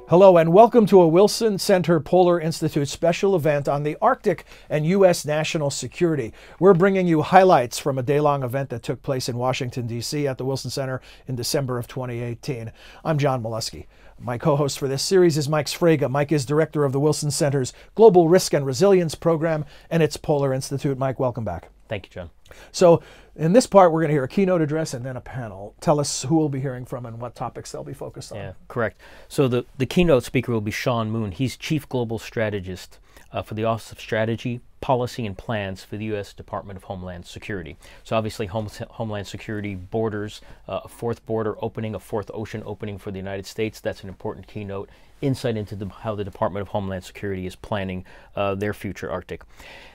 Hello and welcome to a Wilson Center Polar Institute special event on the Arctic and U.S. national security. We're bringing you highlights from a day-long event that took place in Washington, D.C. at the Wilson Center in December of 2018. I'm John Molesky. My co-host for this series is Mike Sfraga. Mike is director of the Wilson Center's Global Risk and Resilience Program and its Polar Institute. Mike, welcome back. Thank you, John. So in this part, we're going to hear a keynote address and then a panel. Tell us who we'll be hearing from and what topics they'll be focused on. Yeah, correct. So the keynote speaker will be Sean Moon. He's Chief Global Strategist for the Office of Strategy, Policy, and Plans for the U.S. Department of Homeland Security. So obviously Homeland Security borders, a fourth border opening, a fourth ocean opening for the United States. That's an important keynote. Insight into how the Department of Homeland Security is planning their future Arctic.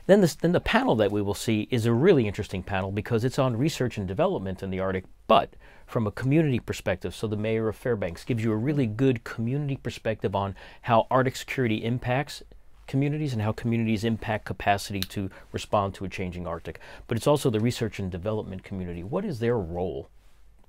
Then the panel that we will see is a really interesting panel because it's on research and development in the Arctic, but from a community perspective. So the mayor of Fairbanks gives you a really good community perspective on how Arctic security impacts communities and how communities impact capacity to respond to a changing Arctic. But it's also the research and development community. What is their role?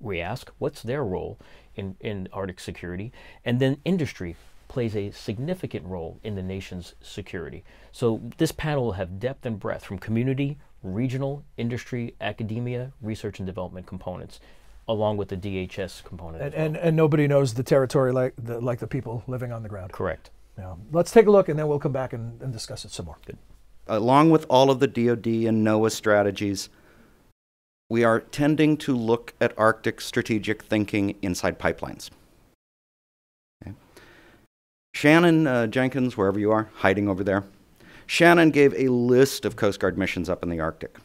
We ask, what's their role in Arctic security? And then industry plays a significant role in the nation's security. So this panel will have depth and breadth from community, regional, industry, academia, research and development components, along with the DHS component. And nobody knows the territory like the people living on the ground. Correct. Yeah. Let's take a look and then we'll come back and discuss it some more. Good. Along with all of the DoD and NOAA strategies, we are tending to look at Arctic strategic thinking inside pipelines. Okay. Shannon Jenkins, wherever you are, hiding over there, Shannon gave a list of Coast Guard missions up in the Arctic.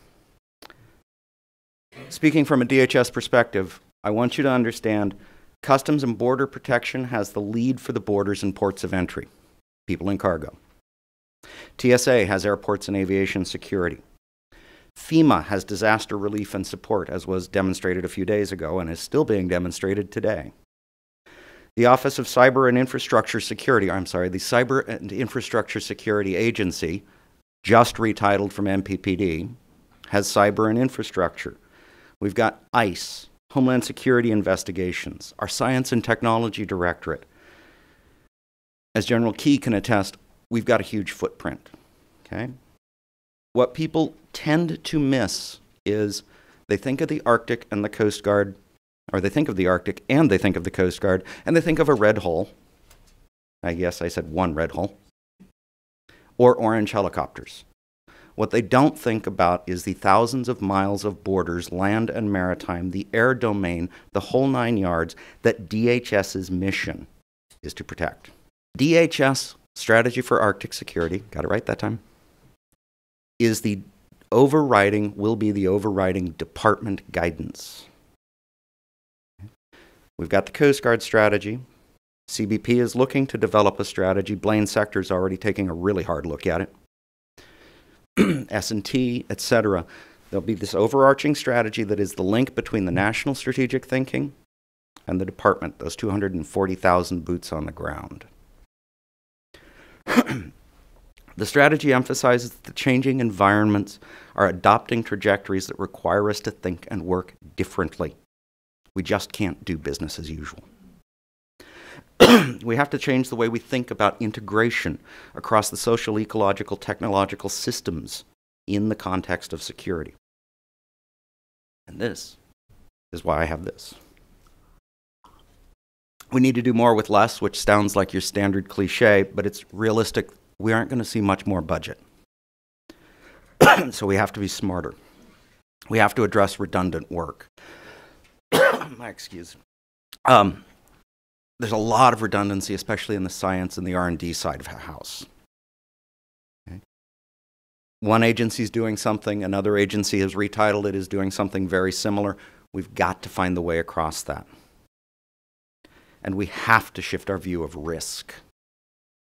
Speaking from a DHS perspective, I want you to understand Customs and Border Protection has the lead for the borders and ports of entry, people and cargo. TSA has airports and aviation security. FEMA has disaster relief and support, as was demonstrated a few days ago and is still being demonstrated today. The Office of Cyber and Infrastructure Security, the Cyber and Infrastructure Security Agency, just retitled from MPPD, has cyber and infrastructure. We've got ICE, Homeland Security Investigations, our Science and Technology Directorate. As General Key can attest, we've got a huge footprint, okay? What people tend to miss is they think of the Arctic and the Coast Guard, or they think of the Arctic and they think of the Coast Guard, and they think of a red hull. I guess I said one red hull. Or orange helicopters. What they don't think about is the thousands of miles of borders, land and maritime, the air domain, the whole 9 yards, that DHS's mission is to protect. DHS, Strategy for Arctic Security, got it right that time, will be the overriding department guidance. We've got the Coast Guard strategy. CBP is looking to develop a strategy. Blaine Sector is already taking a really hard look at it. S&T, etc. There'll be this overarching strategy that is the link between the national strategic thinking and the department, those 240,000 boots on the ground. The strategy emphasizes that the changing environments are adopting trajectories that require us to think and work differently. We just can't do business as usual. We have to change the way we think about integration across the social, ecological, technological systems in the context of security. And this is why I have this. We need to do more with less, which sounds like your standard cliche, but it's realistic. We aren't going to see much more budget. So we have to be smarter. We have to address redundant work. My excuse. There's a lot of redundancy, especially in the science and the R&D side of the house. Okay. One agency is doing something, another agency has retitled it as doing something very similar. We've got to find the way across that. And we have to shift our view of risk.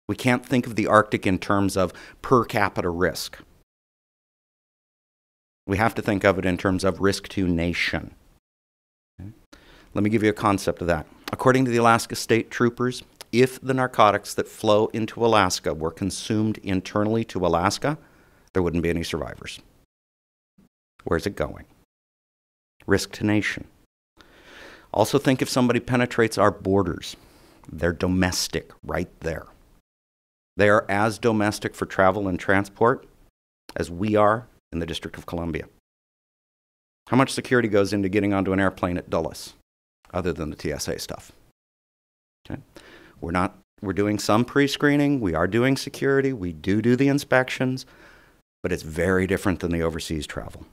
We can't think of the Arctic in terms of per capita risk. We have to think of it in terms of risk to nation. Okay. Let me give you a concept of that. According to the Alaska State Troopers, if the narcotics that flow into Alaska were consumed internally to Alaska, there wouldn't be any survivors. Where's it going? Risk to nation. Also think if somebody penetrates our borders. They're domestic right there. They are as domestic for travel and transport as we are in the District of Columbia. How much security goes into getting onto an airplane at Dulles, other than the TSA stuff? Okay. We're doing some pre-screening, we are doing security, we do the inspections, but it's very different than the overseas travel.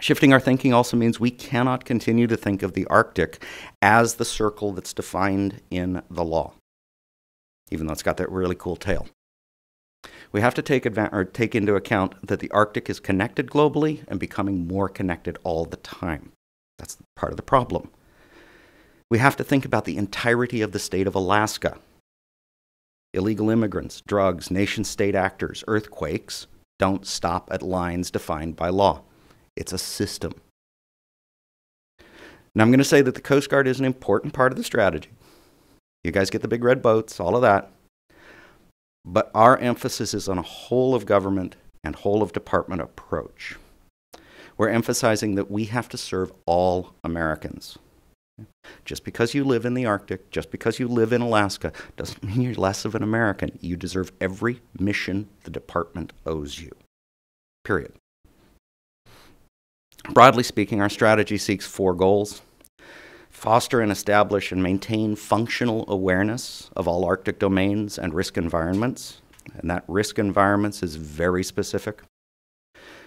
Shifting our thinking also means we cannot continue to think of the Arctic as the circle that's defined in the law, even though it's got that really cool tail. We have to take into account that the Arctic is connected globally and becoming more connected all the time. That's part of the problem. We have to think about the entirety of the state of Alaska. Illegal immigrants, drugs, nation-state actors, earthquakes don't stop at lines defined by law. It's a system. Now I'm going to say that the Coast Guard is an important part of the strategy. You guys get the big red boats, all of that. But our emphasis is on a whole of government and whole of department approach. We're emphasizing that we have to serve all Americans. Just because you live in the Arctic, just because you live in Alaska, doesn't mean you're less of an American. You deserve every mission the department owes you. Period. Broadly speaking, our strategy seeks 4 goals. Foster and establish and maintain functional awareness of all Arctic domains and risk environments. And that risk environments is very specific.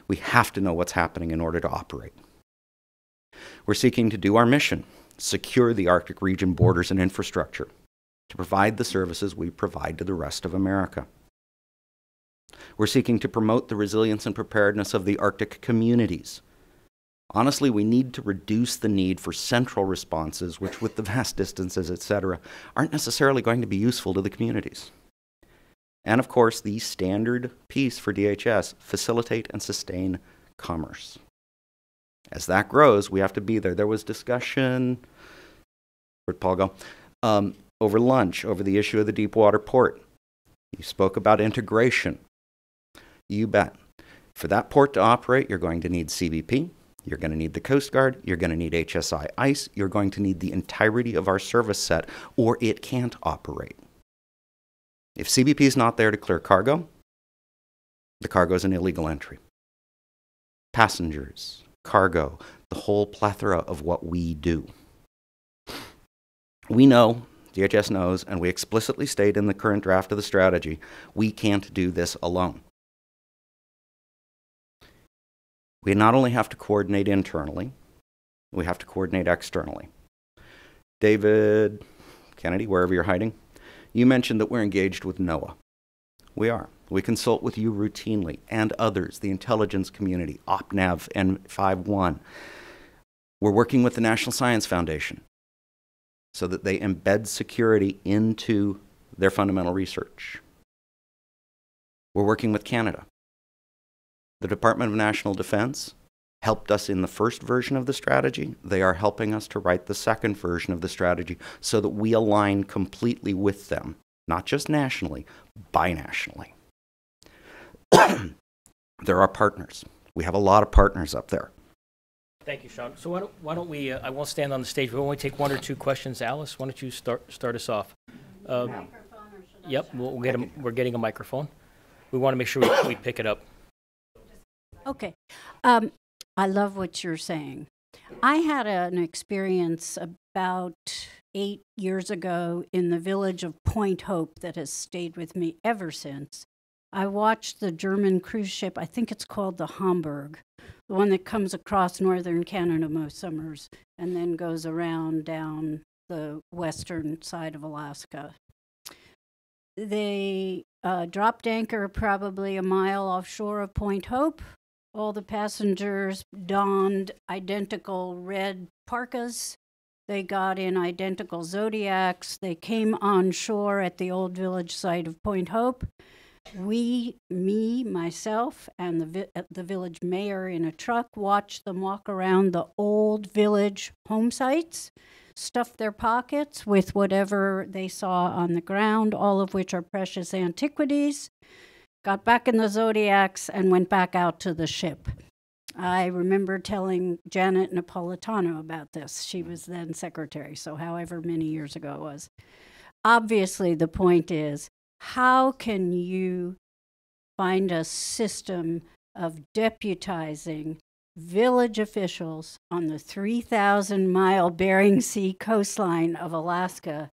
We have to know what's happening in order to operate. We're seeking to do our mission, secure the Arctic region borders and infrastructure, to provide the services we provide to the rest of America. We're seeking to promote the resilience and preparedness of the Arctic communities. Honestly, we need to reduce the need for central responses, which with the vast distances, etc., aren't necessarily going to be useful to the communities. And of course, the standard piece for DHS, facilitate and sustain commerce. As that grows, we have to be there. There was discussion, where'd Paul go? Over lunch, over the issue of the Deepwater port. You spoke about integration. You bet. For that port to operate, you're going to need CBP. You're going to need the Coast Guard, you're going to need HSI ICE, you're going to need the entirety of our service set, or it can't operate. If CBP is not there to clear cargo, the cargo is an illegal entry. Passengers, cargo, the whole plethora of what we do. We know, DHS knows, and we explicitly state in the current draft of the strategy, we can't do this alone. We not only have to coordinate internally, we have to coordinate externally. David Kennedy, wherever you're hiding, you mentioned that we're engaged with NOAA. We are. We consult with you routinely and others, the intelligence community, OPNAV N51. We're working with the National Science Foundation so that they embed security into their fundamental research. We're working with Canada. The Department of National Defense helped us in the first version of the strategy. They are helping us to write the second version of the strategy so that we align completely with them, not just nationally, binationally. They're our partners. We have a lot of partners up there. Thank you, Sean. So why don't we, I won't stand on the stage, we'll only take 1 or 2 questions. Alice, why don't you start us off? Yep, we're getting a microphone. We want to make sure we pick it up. Okay. I love what you're saying. I had an experience about 8 years ago in the village of Point Hope that has stayed with me ever since. I watched the German cruise ship, I think it's called the Hamburg, the one that comes across northern Canada most summers and then goes around down the western side of Alaska. They dropped anchor probably a mile offshore of Point Hope. All the passengers donned identical red parkas. They got in identical Zodiacs. They came on shore at the old village site of Point Hope. Myself, and the village mayor in a truck watched them walk around the old village home sites, stuff their pockets with whatever they saw on the ground, all of which are precious antiquities, got back in the Zodiacs, and went back out to the ship. I remember telling Janet Napolitano about this. She was then secretary, so however many years ago it was. obviously the point is, how can you find a system of deputizing village officials on the 3,000-mile Bering Sea coastline of Alaska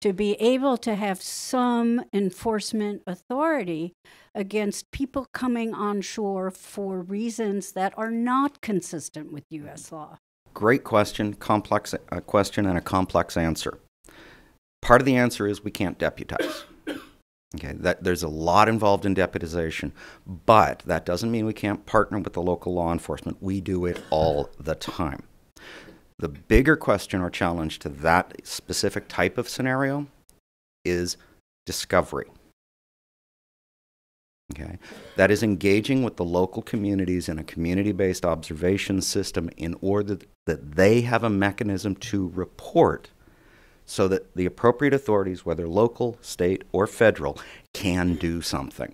to be able to have some enforcement authority against people coming on shore for reasons that are not consistent with U.S. law? Great question, complex question, and a complex answer. Part of the answer is we can't deputize. Okay, there's a lot involved in deputization, but that doesn't mean we can't partner with the local law enforcement. We do it all the time. The bigger question or challenge to that specific type of scenario is discovery. Okay, that is engaging with the local communities in a community-based observation system in order that they have a mechanism to report so that the appropriate authorities, whether local, state, or federal, can do something.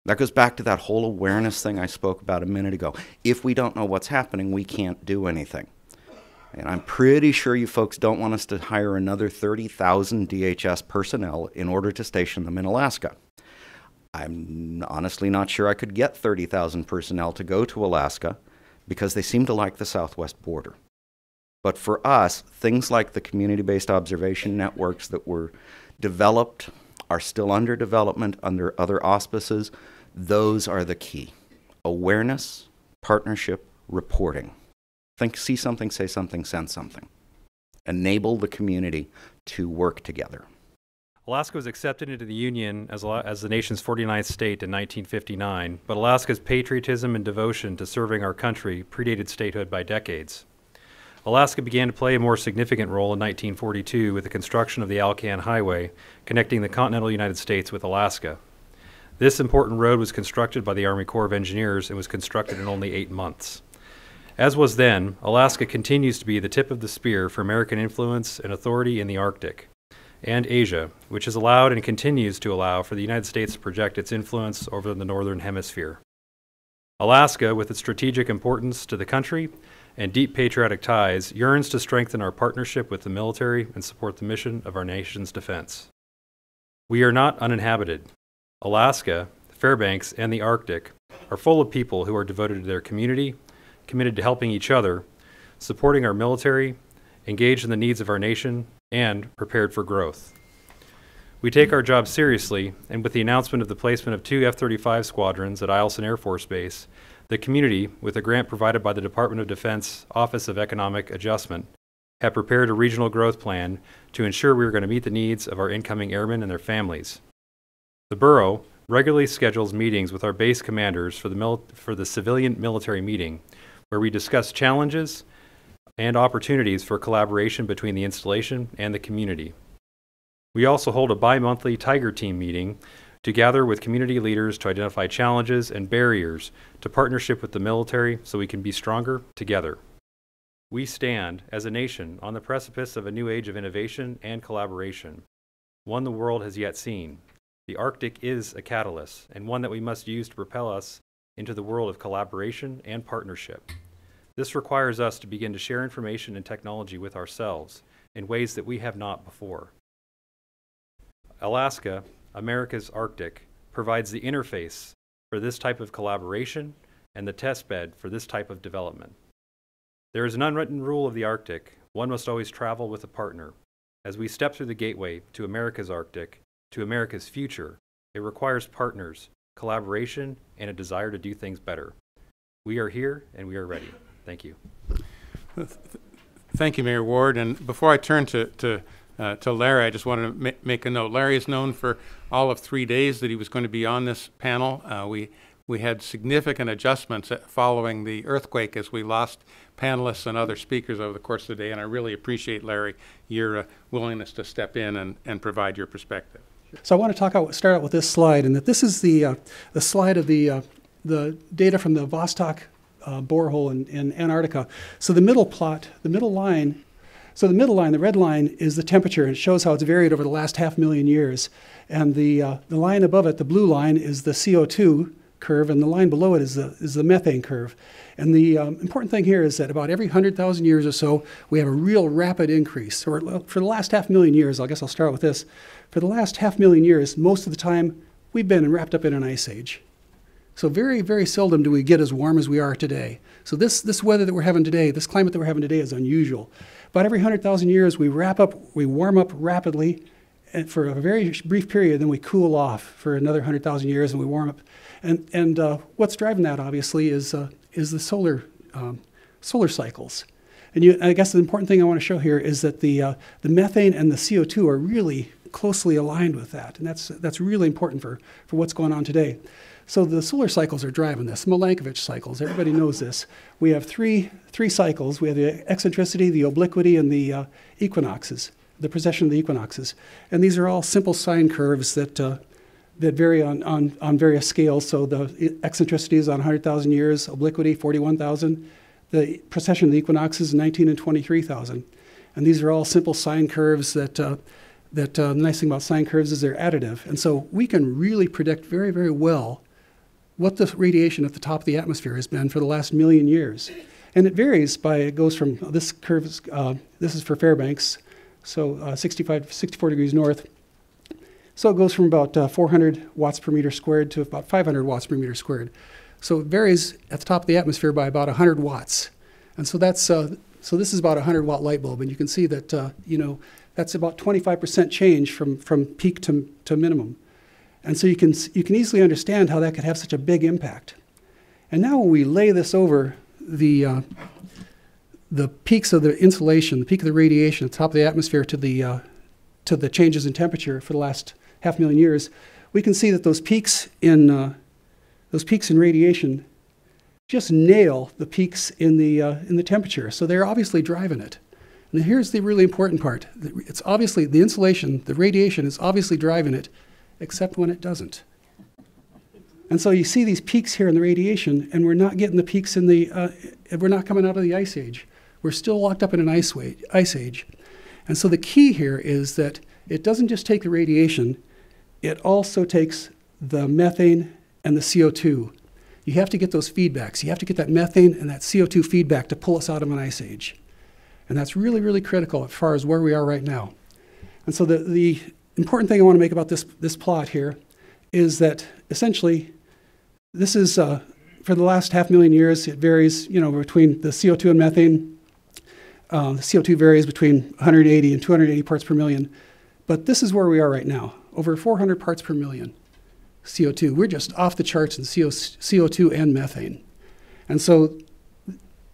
That goes back to that whole awareness thing I spoke about a minute ago. If we don't know what's happening, we can't do anything. And I'm pretty sure you folks don't want us to hire another 30,000 DHS personnel in order to station them in Alaska. I'm honestly not sure I could get 30,000 personnel to go to Alaska because they seem to like the southwest border. But for us, things like the community-based observation networks that were developed are still under development under other auspices. Those are the key. Awareness, partnership, reporting. Think, see something, say something, send something. Enable the community to work together. Alaska was accepted into the Union as the nation's 49th state in 1959, but Alaska's patriotism and devotion to serving our country predated statehood by decades. Alaska began to play a more significant role in 1942 with the construction of the Alcan Highway, connecting the continental United States with Alaska. This important road was constructed by the Army Corps of Engineers and was constructed in only 8 months. As was then, Alaska continues to be the tip of the spear for American influence and authority in the Arctic and Asia, which has allowed and continues to allow for the United States to project its influence over the Northern Hemisphere. Alaska, with its strategic importance to the country and deep patriotic ties, yearns to strengthen our partnership with the military and support the mission of our nation's defense. We are not uninhabited. Alaska, Fairbanks, and the Arctic are full of people who are devoted to their community, committed to helping each other, supporting our military, engaged in the needs of our nation, and prepared for growth. We take our job seriously, and with the announcement of the placement of 2 F-35 squadrons at Eielson Air Force Base, the community, with a grant provided by the Department of Defense Office of Economic Adjustment, have prepared a regional growth plan to ensure we are going to meet the needs of our incoming airmen and their families. The Bureau regularly schedules meetings with our base commanders for the civilian military meeting, where we discuss challenges and opportunities for collaboration between the installation and the community. We also hold a bi-monthly Tiger Team meeting to gather with community leaders to identify challenges and barriers to partnership with the military so we can be stronger together. We stand, as a nation, on the precipice of a new age of innovation and collaboration, one the world has yet seen. The Arctic is a catalyst, and one that we must use to propel us into the world of collaboration and partnership. This requires us to begin to share information and technology with ourselves in ways that we have not before. Alaska, America's Arctic, provides the interface for this type of collaboration and the test bed for this type of development. There is an unwritten rule of the Arctic: one must always travel with a partner. As we step through the gateway to America's Arctic, to America's future, it requires partners, collaboration, and a desire to do things better. We are here and we are ready. Thank you. Thank you, Mayor Ward. And before I turn to Larry, I just wanted to make a note. Larry is known for all of 3 days that he was going to be on this panel. We had significant adjustments following the earthquake as we lost panelists and other speakers over the course of the day, and I really appreciate, Larry, your willingness to step in and provide your perspective. So I want to start out with this slide, and that this is the slide of the data from the Vostok borehole in Antarctica. So the middle line, the red line, is the temperature, and it shows how it's varied over the last 500,000 years. And the line above it, the blue line, is the CO2 curve, and the line below it is the methane curve. And the important thing here is that about every 100,000 years or so, we have a real rapid increase. Or for the last 500,000 years, I guess I'll start with this. For the last 500,000 years, most of the time, we've been wrapped up in an ice age. So very, very seldom do we get as warm as we are today. So this weather that we're having today, this climate that we're having today is unusual. About every 100,000 years, we warm up rapidly and for a very brief period, then we cool off for another 100,000 years and we warm up. And what's driving that, obviously, is the solar cycles. And I guess the important thing I want to show here is that the methane and the CO2 are really closely aligned with that. And that's really important for what's going on today. So the solar cycles are driving this, Milankovitch cycles. Everybody knows this. We have three cycles. We have the eccentricity, the obliquity, and the equinoxes, the precession of the equinoxes. And these are all simple sine curves that vary on various scales. So the eccentricity is on 100,000 years, obliquity 41,000. The precession of the equinoxes 19 and 23,000. And these are all simple sine curves that the nice thing about sine curves is they're additive. And so we can really predict very, very well what the radiation at the top of the atmosphere has been for the last million years. And it varies it goes from, this curve, this is for Fairbanks, so 64 degrees north. So it goes from about 400 watts per meter squared to about 500 watts per meter squared. So it varies at the top of the atmosphere by about 100 watts. And so that's, so this is about a 100 watt light bulb. And you can see that, that's about 25% change from peak to minimum. And so you can easily understand how that could have such a big impact. And now when we lay this over the peaks of the insolation, the peak of the radiation at the top of the atmosphere to the changes in temperature for the last 500,000 years, we can see that those peaks in radiation just nail the peaks in the temperature. So they're obviously driving it. And here's the really important part. It's obviously the insolation, the radiation is obviously driving it, except when it doesn't. And so you see these peaks here in the radiation, and we're not getting the peaks in we're not coming out of the ice age. We're still locked up in an ice age. And so the key here is that it doesn't just take the radiation, it also takes the methane and the CO2. You have to get those feedbacks. You have to get that methane and that CO2 feedback to pull us out of an ice age. And that's really, really critical as far as where we are right now. And so the important thing I want to make about this plot here is that essentially this is, for the last 500,000 years, it varies, between the CO2 and methane. The CO2 varies between 180 and 280 parts per million. But this is where we are right now, over 400 parts per million CO2. We're just off the charts in CO2 and methane. And so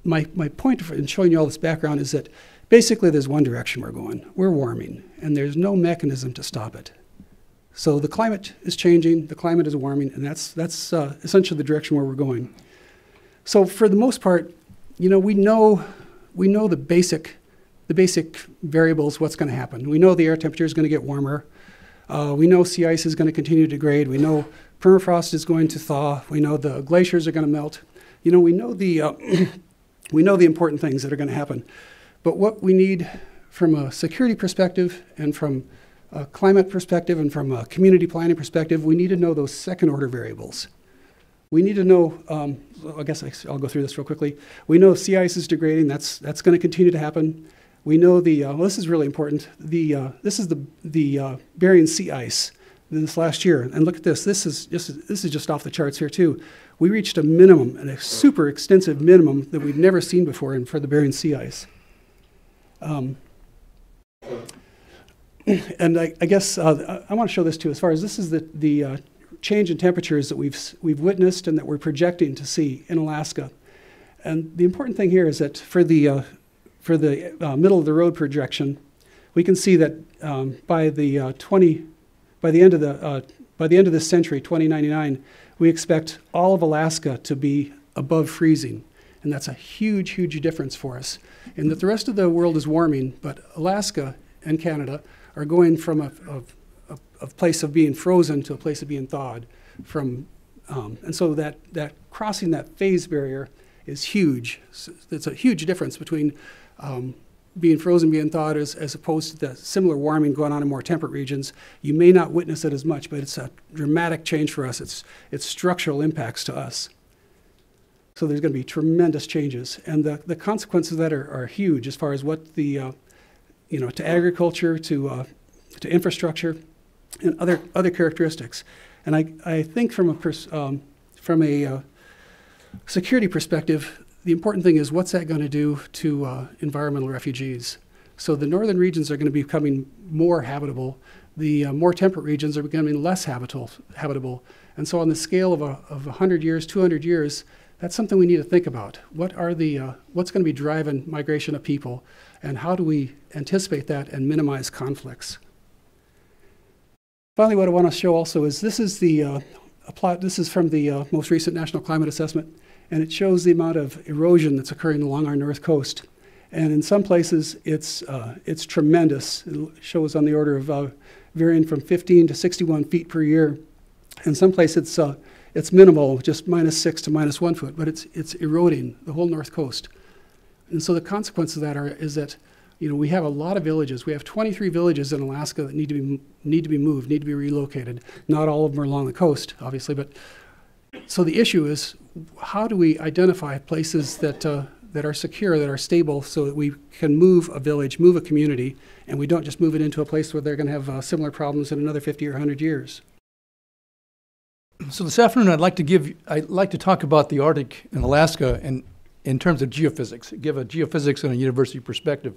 my point in showing you all this background is that basically there's one direction we're going. We're warming, and there's no mechanism to stop it. So the climate is changing, the climate is warming, and that's essentially the direction where we're going. So for the most part, we know the basic variables, what's going to happen. We know the air temperature is going to get warmer. We know sea ice is going to continue to degrade. We know permafrost is going to thaw. We know the glaciers are going to melt. We know the important things that are going to happen. But what we need from a security perspective and from a climate perspective and from a community planning perspective, we need to know those second order variables. We need to know, I guess I'll go through this real quickly. We know sea ice is degrading. That's going to continue to happen. We know this is really important. This is the Bering Sea ice this last year. And look at this. This is just off the charts here too. We reached a minimum, and a super extensive minimum that we've never seen before for the Bering Sea ice. And I guess I want to show this too. As far as this is the change in temperatures that we've witnessed and that we're projecting to see in Alaska. And the important thing here is that for the middle of the road projection, we can see that by the end of this century, 2099, we expect all of Alaska to be above freezing. And that's a huge, huge difference for us. And that the rest of the world is warming, but Alaska and Canada are going from a place of being frozen to a place of being thawed. And so that crossing that phase barrier is huge. It's a huge difference between being frozen, being thawed, as opposed to the similar warming going on in more temperate regions. You may not witness it as much, but it's a dramatic change for us. It's structural impacts to us. So there's going to be tremendous changes, and the consequences of that are huge as far as what the to agriculture, to infrastructure, and other characteristics. And I think from a security perspective, the important thing is what's that going to do to environmental refugees. So the northern regions are going to be becoming more habitable. The more temperate regions are becoming less habitable. And so on the scale of 100 years, 200 years, that's something we need to think about. What's going to be driving migration of people, and how do we anticipate that and minimize conflicts? Finally, what I want to show also is this is a plot. This is from the most recent National Climate Assessment, and it shows the amount of erosion that's occurring along our north coast. And in some places, it's tremendous. It shows on the order of varying from 15 to 61 feet per year. In some places, it's minimal, just -6 to -1 foot, but it's eroding the whole north coast. And so the consequence of that is that we have a lot of villages. We have 23 villages in Alaska that need to be moved, need to be relocated. Not all of them are along the coast, obviously, but so the issue is, how do we identify places that are secure, that are stable, so that we can move a village, move a community, and we don't just move it into a place where they're going to have similar problems in another 50 or 100 years. So this afternoon, I'd like to talk about the Arctic and Alaska in terms of geophysics, give a geophysics and a university perspective.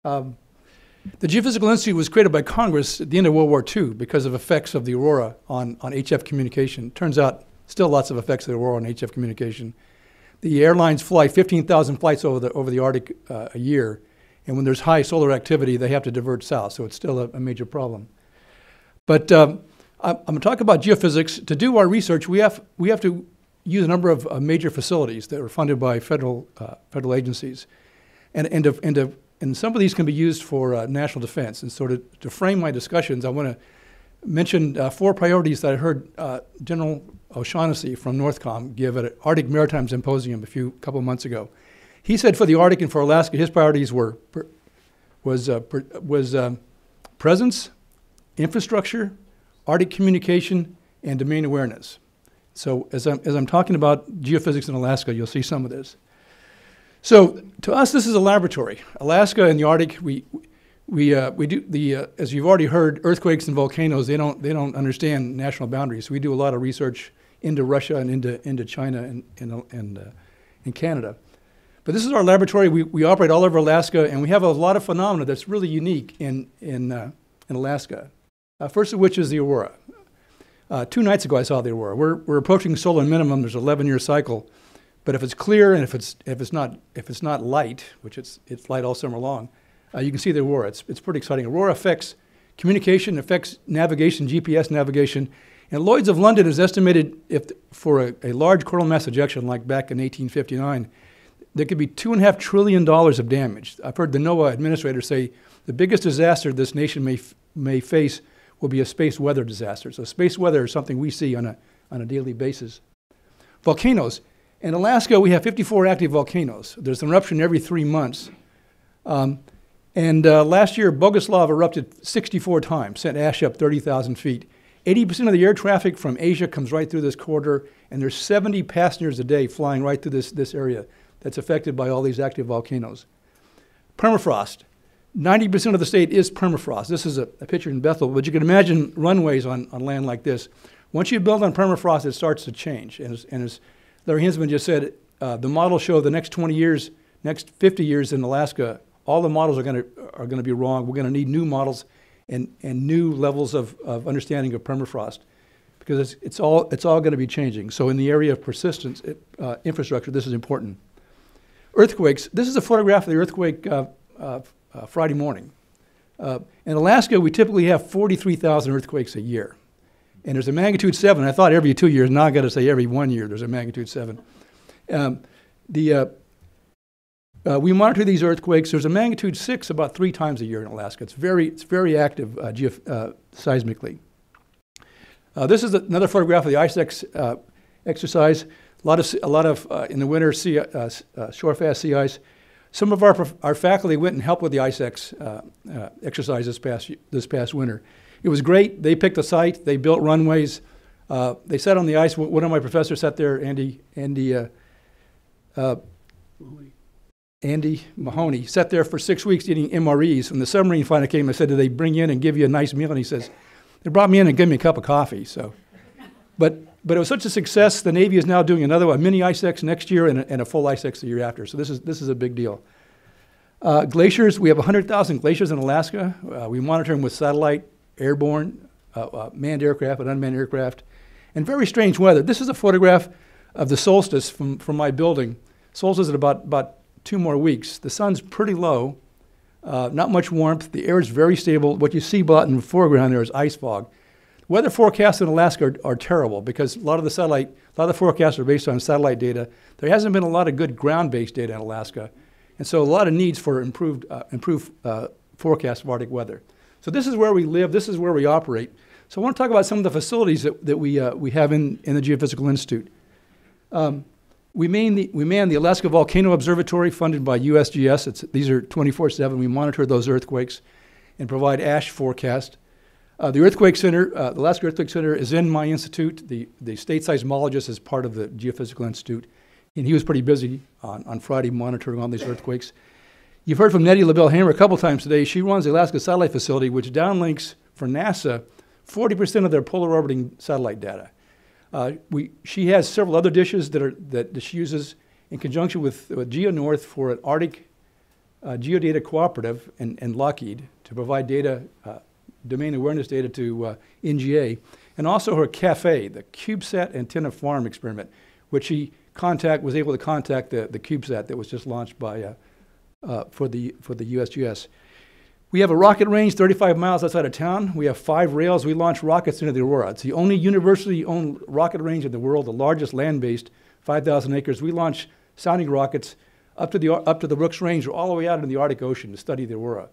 The Geophysical Institute was created by Congress at the end of World War II because of effects of the aurora on HF communication. Turns out, still lots of effects of the aurora on HF communication. The airlines fly 15,000 flights over the Arctic a year, and when there's high solar activity, they have to divert south, so it's still a major problem. But I'm going to talk about geophysics. To do our research, we have to use a number of major facilities that are funded by federal agencies, and some of these can be used for national defense. And so to frame my discussions, I want to mention 4 priorities that I heard General O'Shaughnessy from Northcom give at an Arctic Maritime Symposium a couple of months ago. He said for the Arctic and for Alaska, his priorities was presence, infrastructure, Arctic communication, and domain awareness. So as I'm talking about geophysics in Alaska, you'll see some of this. So to us, this is a laboratory. Alaska and the Arctic, we do as you've already heard, earthquakes and volcanoes. They don't understand national boundaries. We do a lot of research into Russia and into China and Canada. But this is our laboratory. We operate all over Alaska, and we have a lot of phenomena that's really unique in Alaska. First of which is the aurora. 2 nights ago, I saw the aurora. We're approaching solar minimum. There's an 11-year cycle. But if it's clear and if it's not light, which it's light all summer long, you can see the aurora. It's pretty exciting. Aurora affects communication, affects navigation, GPS navigation. And Lloyd's of London has estimated for a large coronal mass ejection like back in 1859, there could be $2.5 trillion of damage. I've heard the NOAA administrator say the biggest disaster this nation may face will be a space weather disaster. So space weather is something we see on a daily basis. Volcanoes. In Alaska, we have 54 active volcanoes. There's an eruption every 3 months. Last year, Boguslav erupted 64 times, sent ash up 30,000 feet. 80% of the air traffic from Asia comes right through this corridor, and there's 70 passengers a day flying right through this area that's affected by all these active volcanoes. Permafrost. 90% of the state is permafrost. This is a picture in Bethel, but you can imagine runways on land like this. Once you build on permafrost, it starts to change. And as Larry Hinsman just said, the models show the next 20 years, next 50 years in Alaska, all the models are going to be wrong. We're going to need new models and new levels of understanding of permafrost, because it's all going to be changing. So in the area of persistence, infrastructure, this is important. Earthquakes. This is a photograph of the earthquake Friday morning. In Alaska, we typically have 43,000 earthquakes a year. And there's a magnitude 7. I thought every 2 years. Now I've got to say every 1 year there's a magnitude 7. We monitor these earthquakes. There's a magnitude 6 about 3 times a year in Alaska. It's very active seismically. This is another photograph of the ice exercise. A lot of in the winter shore fast sea ice. Some of our faculty went and helped with the ICEX exercise this past winter. It was great. They picked a site. They built runways. They sat on the ice. One of my professors sat there, Andy Mahoney, sat there for 6 weeks eating MREs. When the submarine finally came, I said, "Did they bring you in and give you a nice meal?" And he says, "They brought me in and gave me a cup of coffee." So, but it was such a success. The Navy is now doing a mini ICEX next year and a full ICEX the year after. So this is a big deal. Glaciers. We have 100,000 glaciers in Alaska. We monitor them with satellite, airborne, manned aircraft, and unmanned aircraft, and very strange weather. This is a photograph of the solstice from my building. Solstice at about 2 more weeks. The sun's pretty low, not much warmth. The air is very stable. What you see in the foreground there is ice fog. Weather forecasts in Alaska are terrible because a lot of the forecasts are based on satellite data. There hasn't been a lot of good ground-based data in Alaska, and so a lot of needs for improved forecasts of Arctic weather. So this is where we live. This is where we operate. So I want to talk about some of the facilities that we have in the Geophysical Institute. We man the Alaska Volcano Observatory funded by USGS. These are 24/7. We monitor those earthquakes and provide ash forecast. The Earthquake Center, the Alaska Earthquake Center is in my institute. The state seismologist is part of the Geophysical Institute, and he was pretty busy on Friday monitoring all these earthquakes. You've heard from Nettie LaBelle-Hammer a couple times today. She runs the Alaska Satellite Facility, which downlinks for NASA 40% of their polar orbiting satellite data. She has several other dishes that she uses in conjunction with GeoNorth for an Arctic Geodata Cooperative and Lockheed to provide data, domain awareness data to NGA, and also her CAFE, the CubeSat Antenna Farm experiment, which she was able to contact the CubeSat that was just launched by for the USGS. We have a rocket range 35 miles outside of town. We have 5 rails. We launch rockets into the Aurora. It's the only university-owned rocket range in the world, the largest land-based, 5,000 acres. We launch sounding rockets up to the Brooks Range or all the way out into the Arctic Ocean to study the Aurora.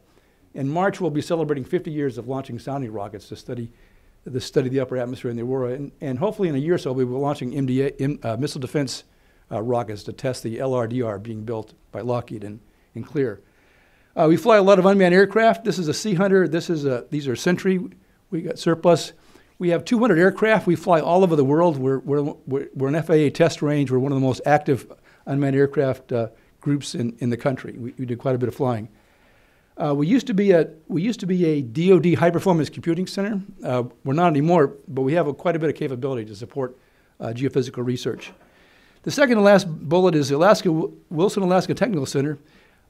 In March, we'll be celebrating 50 years of launching sounding rockets to study the upper atmosphere in the Aurora. And hopefully in a year or so, we'll be launching missile defense rockets to test the LRDR being built by Lockheed in Clear. We fly a lot of unmanned aircraft. This is a Sea Hunter. These are Sentry. We got surplus. We have 200 aircraft. We fly all over the world. We're an FAA test range. We're one of the most active unmanned aircraft groups in the country. We do quite a bit of flying. We used to be a DoD high performance computing center. We're not anymore, but we have quite a bit of capability to support geophysical research. The second to last bullet is the Wilson Alaska Technical Center.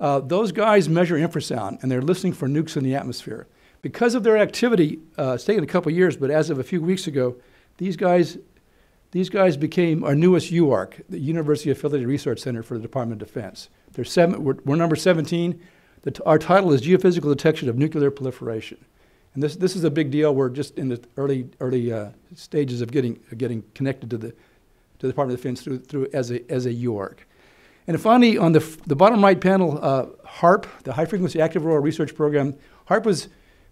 Those guys measure infrasound, and they're listening for nukes in the atmosphere. Because of their activity, it's taken a couple of years, but as of a few weeks ago, these guys became our newest UARC, the University Affiliated Research Center for the Department of Defense. We're number 17. Our title is Geophysical Detection of Nuclear Proliferation. And this is a big deal. We're just in the early stages of getting connected to the Department of Defense through as a UARC. And finally, on the bottom right panel, HAARP, the High Frequency Active Auroral Research Program. HAARP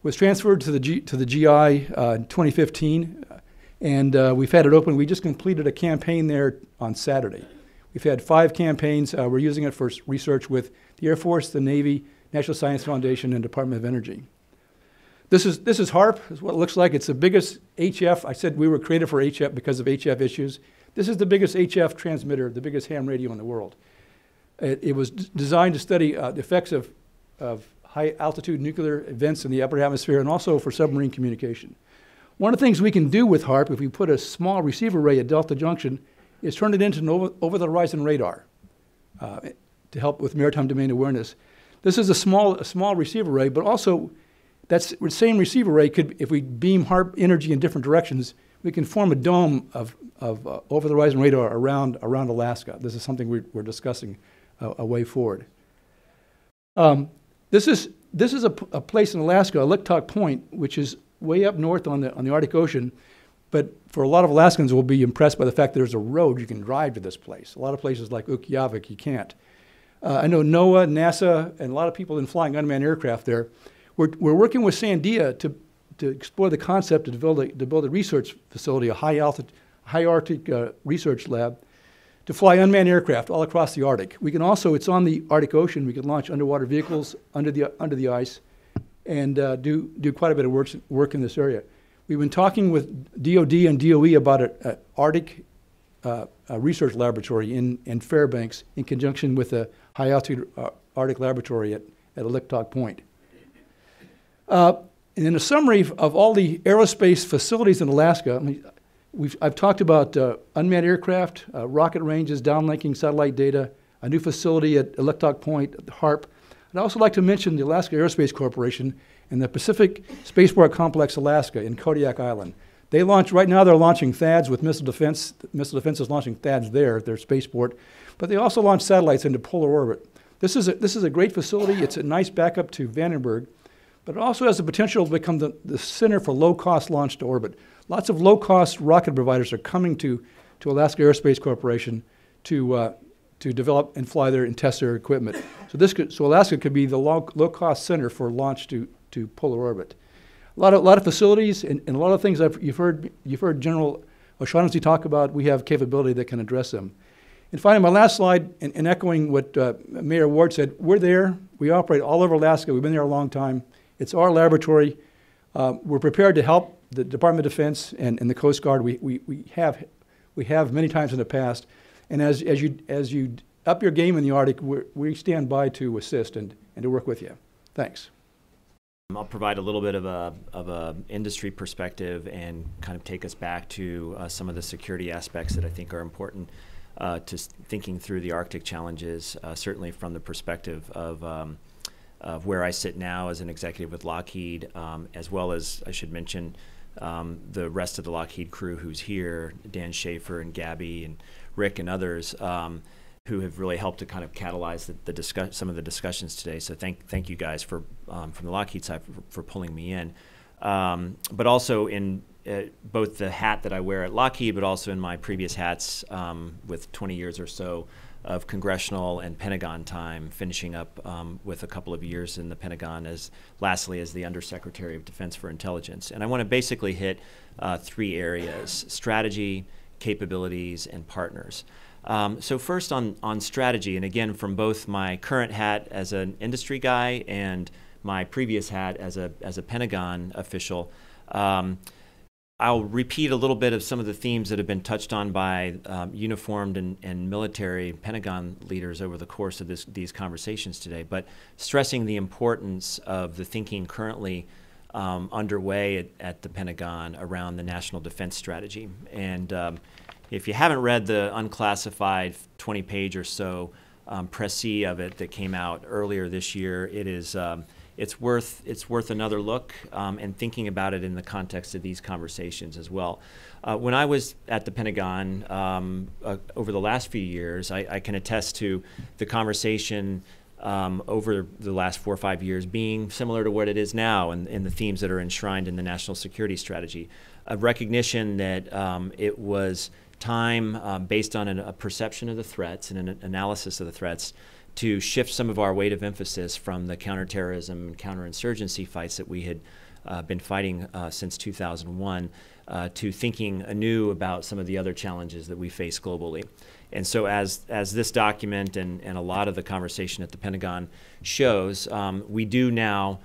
was transferred to the GI in 2015, and we've had it open. We just completed a campaign there on Saturday. We've had 5 campaigns. We're using it for research with the Air Force, the Navy, National Science Foundation, and Department of Energy. This is HAARP. Is what it looks like. It's the biggest HF. I said we were created for HF because of HF issues. This is the biggest HF transmitter, the biggest ham radio in the world. It was designed to study the effects of high-altitude nuclear events in the upper atmosphere and also for submarine communication. One of the things we can do with HAARP, if we put a small receiver array at Delta Junction, is turn it into an over-the-horizon radar to help with maritime domain awareness. This is a small receiver array, but also that same receiver array could, if we beam HAARP energy in different directions, we can form a dome of over-the-horizon radar around Alaska. This is something we're discussing a way forward. This is a place in Alaska, Licktock Point, which is way up north on the Arctic Ocean. But for a lot of Alaskans, will be impressed by the fact that there's a road you can drive to this place. A lot of places like Ukqiavik, you can't. I know NOAA, NASA, and a lot of people in flying unmanned aircraft there. We're working with Sandia to explore the concept to build a research facility, a high Arctic research lab, to fly unmanned aircraft all across the Arctic. We can also, it's on the Arctic Ocean, we can launch underwater vehicles under the ice and do quite a bit of work in this area. We've been talking with DOD and DOE about an Arctic research laboratory in Fairbanks in conjunction with a high altitude Arctic laboratory at Licktock Point. And in a summary of all the aerospace facilities in Alaska, I've talked about unmanned aircraft, rocket ranges, downlinking satellite data, a new facility at Licktock Point, HAARP. I'd also like to mention the Alaska Aerospace Corporation and the Pacific Spaceport Complex Alaska in Kodiak Island. They launch, right now they're launching THAADs with Missile Defense. Missile Defense is launching THAADs there at their spaceport, but they also launch satellites into polar orbit. This is a great facility. It's a nice backup to Vandenberg, but it also has the potential to become the center for low-cost launch to orbit. Lots of low-cost rocket providers are coming to Alaska Aerospace Corporation to develop and fly their and test their equipment. So Alaska could be the low-cost center for launch to polar orbit. A lot of facilities and a lot of things you've heard General O'Shaughnessy talk about. We have capability that can address them. And finally, my last slide, and echoing what Mayor Ward said, we're there. We operate all over Alaska. We've been there a long time. It's our laboratory. We're prepared to help the Department of Defense and the Coast Guard. We have many times in the past. And as you up your game in the Arctic, we stand by to assist and to work with you. Thanks. I'll provide a little bit of a industry perspective and kind of take us back to some of the security aspects that I think are important to thinking through the Arctic challenges, certainly from the perspective of where I sit now as an executive with Lockheed, as well as, I should mention, the rest of the Lockheed crew who's here, Dan Schaefer and Gabby and Rick and others, who have really helped to kind of catalyze some of the discussions today. So thank you guys for from the Lockheed side for pulling me in, but also in both the hat that I wear at Lockheed, but also in my previous hats with 20 years or so of congressional and Pentagon time, finishing up with a couple of years in the Pentagon lastly as the Undersecretary of Defense for Intelligence. And I want to basically hit three areas: strategy, capabilities, and partners. So first on strategy, and again from both my current hat as an industry guy and my previous hat as a Pentagon official, I'll repeat a little bit of some of the themes that have been touched on by uniformed and military Pentagon leaders over the course of these conversations today, but stressing the importance of the thinking currently underway at the Pentagon around the national defense strategy. And if you haven't read the unclassified 20-page or so précis of it that came out earlier this year, it's worth another look and thinking about it in the context of these conversations as well. When I was at the Pentagon over the last few years, I can attest to the conversation over the last 4 or 5 years being similar to what it is now and the themes that are enshrined in the national security strategy. A recognition that it was time, based on a perception of the threats and an analysis of the threats, to shift some of our weight of emphasis from the counterterrorism and counterinsurgency fights that we had been fighting since 2001 to thinking anew about some of the other challenges that we face globally. And so as this document and a lot of the conversation at the Pentagon shows, we do now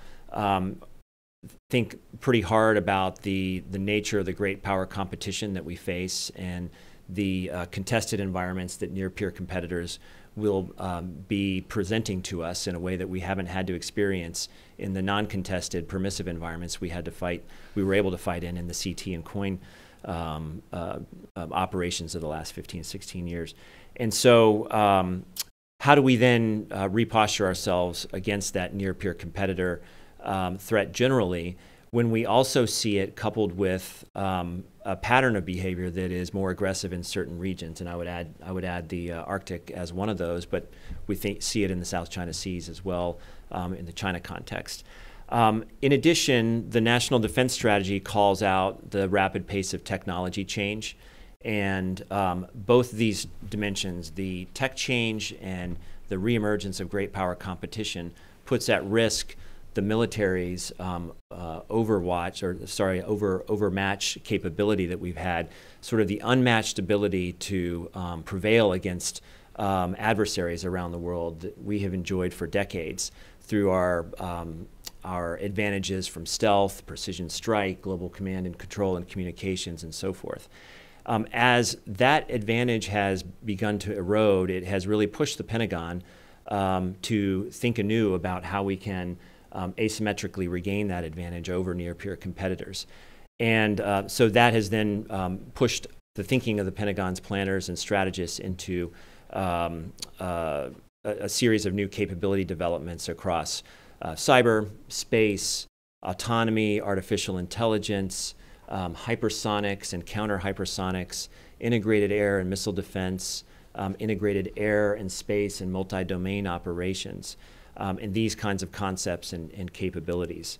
think pretty hard about the nature of the great power competition that we face and the contested environments that near-peer competitors will be presenting to us in a way that we haven't had to experience in the non-contested permissive environments we were able to fight in the CT and COIN operations of the last 15, 16 years. And so how do we then reposture ourselves against that near-peer competitor threat generally, when we also see it coupled with a pattern of behavior that is more aggressive in certain regions? And I would add the Arctic as one of those, but we see it in the South China Seas as well in the China context. In addition, the National Defense Strategy calls out the rapid pace of technology change, and both these dimensions, the tech change and the reemergence of great power competition, puts at risk the military's overmatch capability that we've had, sort of the unmatched ability to prevail against adversaries around the world that we have enjoyed for decades through our advantages from stealth, precision strike, global command and control, and communications, and so forth. As that advantage has begun to erode, it has really pushed the Pentagon to think anew about how we can asymmetrically regain that advantage over near-peer competitors. And so that has then pushed the thinking of the Pentagon's planners and strategists into a series of new capability developments across cyber, space, autonomy, artificial intelligence, hypersonics and counter-hypersonics, integrated air and missile defense, integrated air and space and multi-domain operations, and these kinds of concepts and capabilities.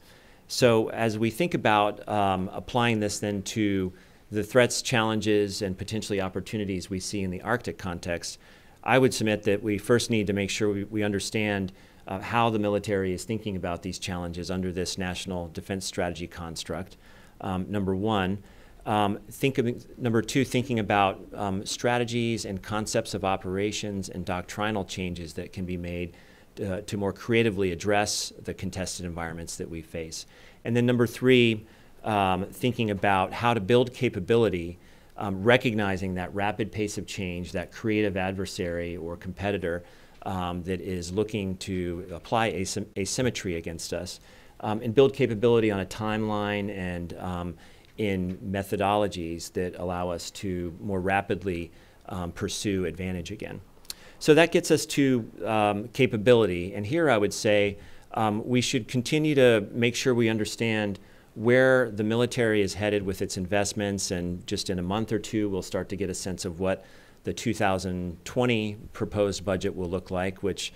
So as we think about applying this then to the threats, challenges, and potentially opportunities we see in the Arctic context, I would submit that we first need to make sure we understand how the military is thinking about these challenges under this national defense strategy construct, number one. Number two, thinking about strategies and concepts of operations and doctrinal changes that can be made to more creatively address the contested environments that we face. And then number three, thinking about how to build capability, recognizing that rapid pace of change, that creative adversary or competitor that is looking to apply asymmetry against us, and build capability on a timeline and in methodologies that allow us to more rapidly pursue advantage again. So that gets us to capability. And here I would say we should continue to make sure we understand where the military is headed with its investments, and just in a month or two we'll start to get a sense of what the 2020 proposed budget will look like, which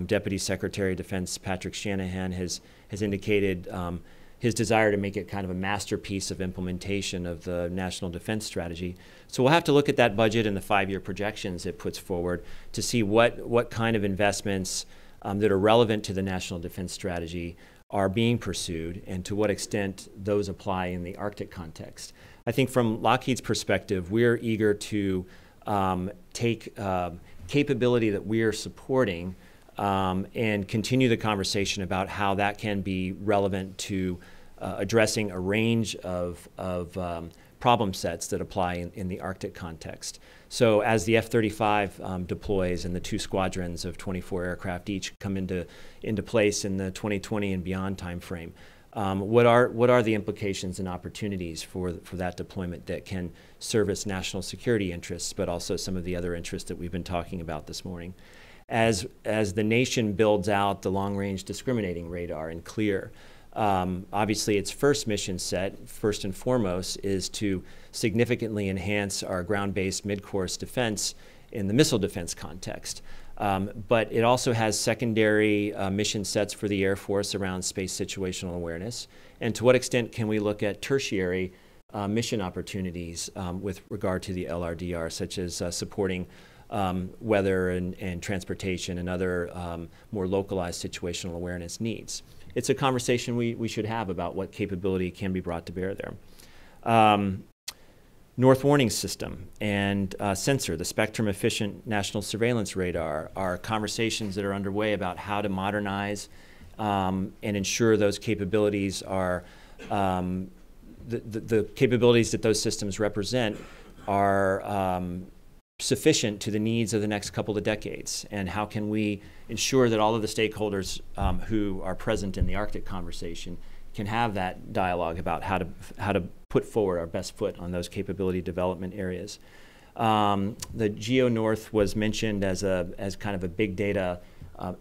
Deputy Secretary of Defense Patrick Shanahan has indicated his desire to make it kind of a masterpiece of implementation of the National Defense Strategy. So we'll have to look at that budget and the 5-year projections it puts forward to see what kind of investments that are relevant to the National Defense Strategy are being pursued, and to what extent those apply in the Arctic context. I think from Lockheed's perspective, we're eager to take capability that we are supporting and continue the conversation about how that can be relevant to addressing a range of problem sets that apply in the Arctic context. So as the F-35 deploys and the 2 squadrons of 24 aircraft each come into place in the 2020 and beyond timeframe, what are the implications and opportunities for that deployment that can service national security interests, but also some of the other interests that we've been talking about this morning? As the nation builds out the long-range discriminating radar and CLEAR, obviously its first mission set, first and foremost, is to significantly enhance our ground-based mid-course defense in the missile defense context. But it also has secondary mission sets for the Air Force around space situational awareness. And to what extent can we look at tertiary mission opportunities with regard to the LRDR, such as supporting weather and transportation and other more localized situational awareness needs? It's a conversation we should have about what capability can be brought to bear there. North Warning System and sensor, the spectrum-efficient national surveillance radar, are conversations that are underway about how to modernize and ensure those capabilities are, the capabilities that those systems represent are sufficient to the needs of the next couple of decades, and how can we ensure that all of the stakeholders who are present in the Arctic conversation can have that dialogue about how to put forward our best foot on those capability development areas. The GeoNorth was mentioned as kind of a big data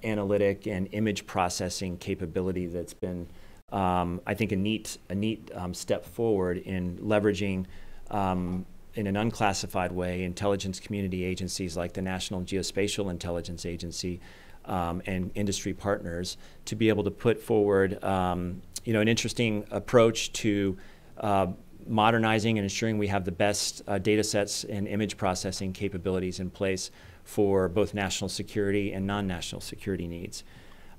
analytic and image processing capability that's been, I think, a neat step forward in leveraging in an unclassified way intelligence community agencies like the National Geospatial Intelligence Agency and industry partners to be able to put forward an interesting approach to modernizing and ensuring we have the best data sets and image processing capabilities in place for both national security and non-national security needs.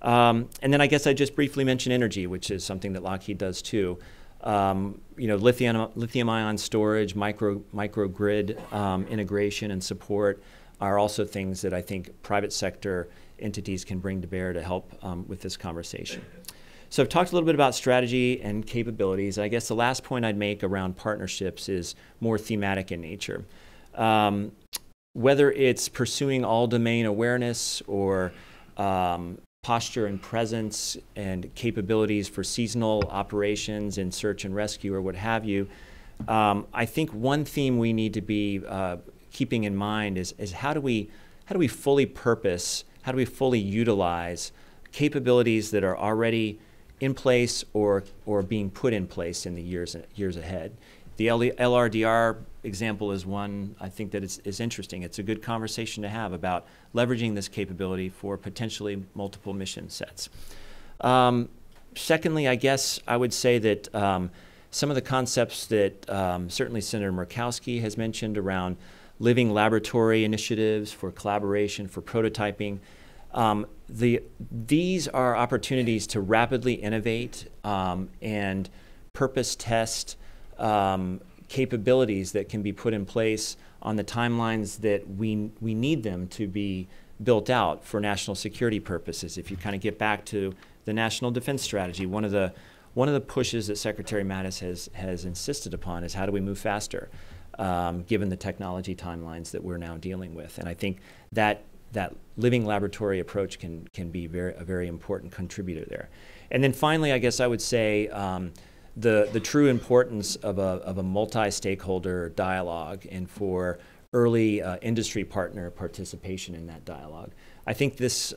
And then I guess I just briefly mention energy, which is something that Lockheed does too. Lithium-ion storage, microgrid integration and support are also things that I think private sector entities can bring to bear to help with this conversation. So I've talked a little bit about strategy and capabilities. I guess the last point I'd make around partnerships is more thematic in nature. Whether it's pursuing all domain awareness or posture and presence and capabilities for seasonal operations in search and rescue or what have you, I think one theme we need to be keeping in mind is how do we fully purpose, how do we fully utilize capabilities that are already in place or being put in place in the years ahead. The LRDR example is one I think that is interesting. It's a good conversation to have about leveraging this capability for potentially multiple mission sets. Secondly, I guess I would say that some of the concepts that certainly Senator Murkowski has mentioned around living laboratory initiatives for collaboration, for prototyping, these are opportunities to rapidly innovate and purpose test capabilities that can be put in place on the timelines that we need them to be built out for national security purposes. If you kind of get back to the National Defense Strategy, one of the pushes that Secretary Mattis has insisted upon is how do we move faster, given the technology timelines that we're now dealing with. And I think that living laboratory approach can be a very important contributor there. And then finally, I guess I would say the true importance of a multi-stakeholder dialogue and for early industry partner participation in that dialogue. I think this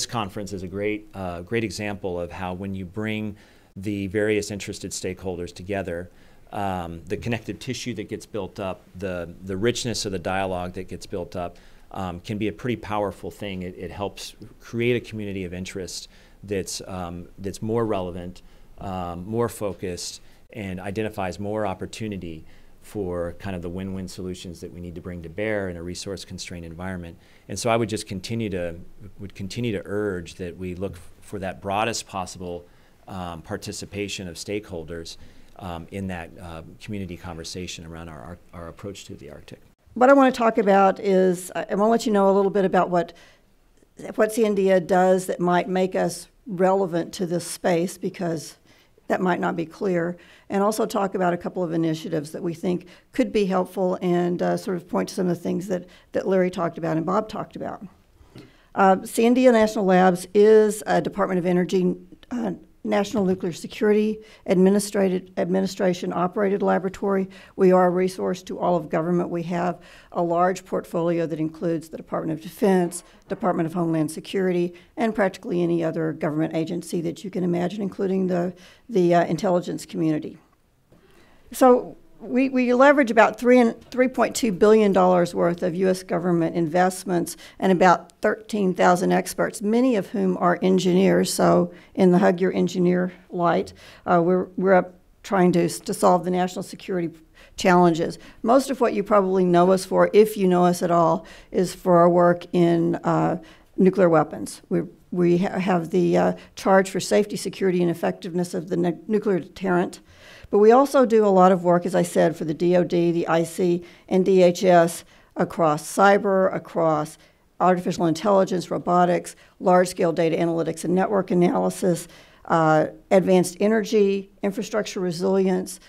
conference is a great example of how when you bring the various interested stakeholders together, the connective tissue that gets built up, the richness of the dialogue that gets built up can be a pretty powerful thing. It helps create a community of interest that's more relevant, more focused, and identifies more opportunity for kind of the win-win solutions that we need to bring to bear in a resource-constrained environment. And so I would just continue to urge that we look for that broadest possible participation of stakeholders in that community conversation around our approach to the Arctic. What I want to talk about is, I want to let you know a little bit about what Sandia does that might make us relevant to this space, because that might not be clear, and also talk about a couple of initiatives that we think could be helpful and sort of point to some of the things that Larry talked about and Bob talked about. Sandia National Labs is a Department of Energy National Nuclear Security Administration operated laboratory. We are a resource to all of government. We have a large portfolio that includes the Department of Defense, Department of Homeland Security, and practically any other government agency that you can imagine, including the intelligence community. So we leverage about $3.2 billion worth of U.S. government investments and about 13,000 experts, many of whom are engineers. So in the Hug Your Engineer light, we're up trying to solve the national security challenges. Most of what you probably know us for, if you know us at all, is for our work in nuclear weapons. We have the charge for safety, security, and effectiveness of the nuclear deterrent. But we also do a lot of work, as I said, for the DoD, the IC, and DHS across cyber, across artificial intelligence, robotics, large-scale data analytics and network analysis, advanced energy, infrastructure resilience.